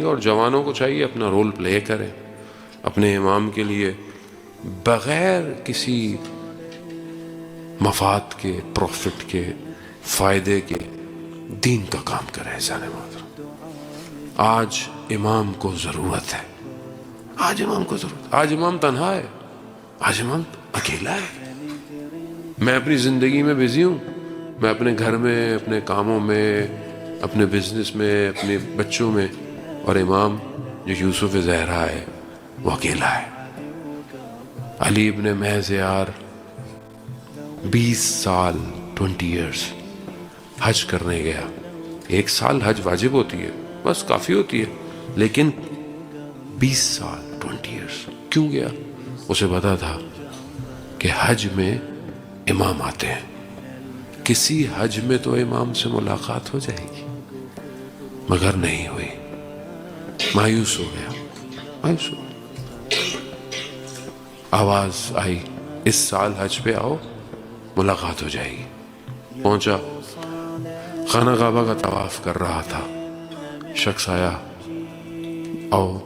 اور جوانوں کو چاہیے اپنا رول پلے کریں اپنے امام کے لیے، بغیر کسی مفاد کے، پروفٹ کے، فائدے کے دین کا کام کریں۔ عزیزان محترم، آج امام کو ضرورت ہے، آج امام کو ضرورت ہے۔ آج امام تنہا ہے، آج امام اکیلا ہے۔ میں اپنی زندگی میں بزی ہوں، میں اپنے گھر میں، اپنے کاموں میں، اپنے بزنس میں، اپنے بچوں میں، اور امام جو یوسف زہرا ہے وہ اکیلا ہے۔ علی ابن محض یار 20 سال 20 ایئرس حج کرنے گیا۔ 1 سال حج واجب ہوتی ہے، بس کافی ہوتی ہے، لیکن 20 سال 20 ایئرس کیوں گیا؟ اسے پتا تھا کہ حج میں امام آتے ہیں، کسی حج میں تو امام سے ملاقات ہو جائے گی، مگر نہیں ہوئی۔ مایوس ہو گیا، مایوس ہو گیا۔ آواز آئی اس سال حج پہ آؤ، ملاقات ہو جائے گی۔ پہنچا، خانہ کعبہ کا طواف کر رہا تھا، شخص آیا، آؤ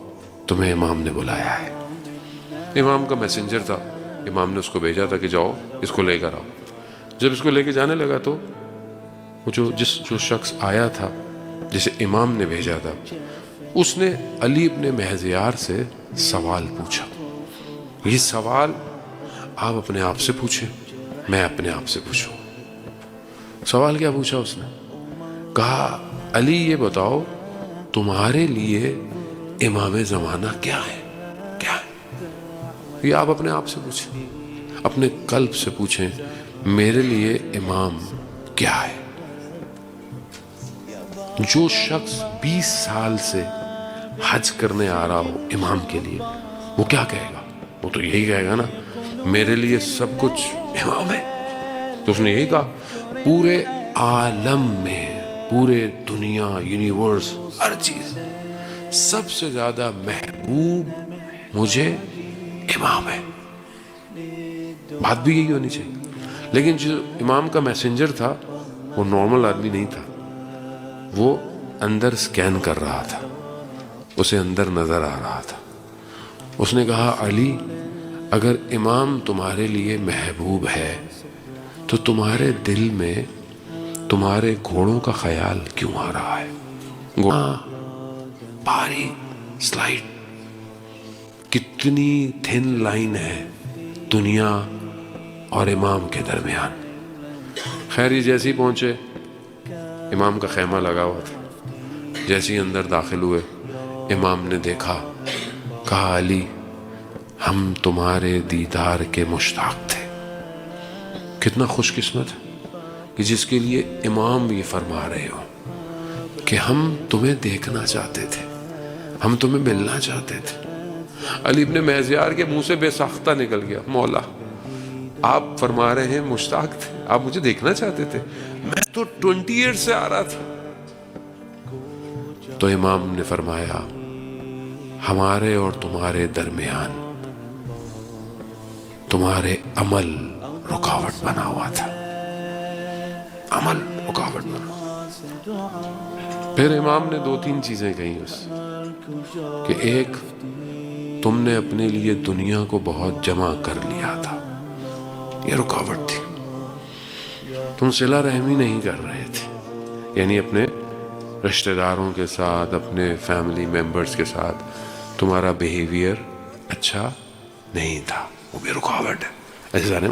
تمہیں امام نے بلایا ہے۔ امام کا میسنجر تھا، امام نے اس کو بھیجا تھا کہ جاؤ اس کو لے کر آؤ۔ جب اس کو لے کے جانے لگا تو وہ جو شخص آیا تھا جسے امام نے بھیجا تھا، اس نے علی ابن محض یار سے سوال پوچھا۔ یہ سوال آپ اپنے آپ سے پوچھیں، میں اپنے آپ سے پوچھوں۔ سوال کیا پوچھا اس نے؟ کہا علی یہ بتاؤ تمہارے لیے امام زمانہ کیا ہے؟ کیا ہے؟ یہ آپ اپنے آپ سے پوچھیں، اپنے قلب سے پوچھیں، میرے لیے امام کیا ہے؟ جو شخص 20 سال سے حج کرنے آ رہا ہو امام کے لیے، وہ کیا کہے گا؟ وہ تو یہی کہے گا نا، میرے لیے سب کچھ امام ہے۔ تو اس نے یہی کہا، پورے عالم میں، پورے دنیا، یونیورس، ہر چیز، سب سے زیادہ محبوب مجھے امام ہے۔ بات بھی یہی ہونی چاہیے۔ لیکن جو امام کا میسنجر تھا وہ نارمل آدمی نہیں تھا، وہ اندر سکین کر رہا تھا، اسے اندر نظر آ رہا تھا۔ اس نے کہا علی اگر امام تمہارے لیے محبوب ہے تو تمہارے دل میں تمہارے گھوڑوں کا خیال کیوں آ رہا ہے؟ باریک سلائٹ، کتنی تھن لائن ہے دنیا اور امام کے درمیان۔ خیر یہ جیسے ہی پہنچے، امام کا خیمہ لگا ہوا تھا، جیسے ہی اندر داخل ہوئے، امام نے دیکھا، کہا علی ہم تمہارے دیدار کے مشتاق تھے۔ کتنا خوش قسمت ہے کہ جس کے لیے امام یہ فرما رہے ہو کہ ہم تمہیں دیکھنا چاہتے تھے، ہم تمہیں ملنا چاہتے تھے۔ علی ابن محض یار کے منہ سے بے ساختہ نکل گیا، مولا آپ فرما رہے ہیں مشتاق تھے، آپ مجھے دیکھنا چاہتے تھے، میں تو 20 ایئر سے آ رہا تھا۔ تو امام نے فرمایا ہمارے اور تمہارے درمیان تمہارے عمل رکاوٹ بنا ہوا تھا، عمل رکاوٹ بنا۔ پھر امام نے 2-3 چیزیں کہیں اس کہ ایک، تم نے اپنے لیے دنیا کو بہت جمع کر لیا تھا، یہ رکاوٹ تھی۔ تم صلہ رحمی نہیں کر رہے تھے، یعنی اپنے رشتہ داروں کے ساتھ، اپنے فیملی ممبرز کے ساتھ تمہارا بیہیویئر اچھا نہیں تھا، وہ بھی رکاوٹ ہے۔ عزیزان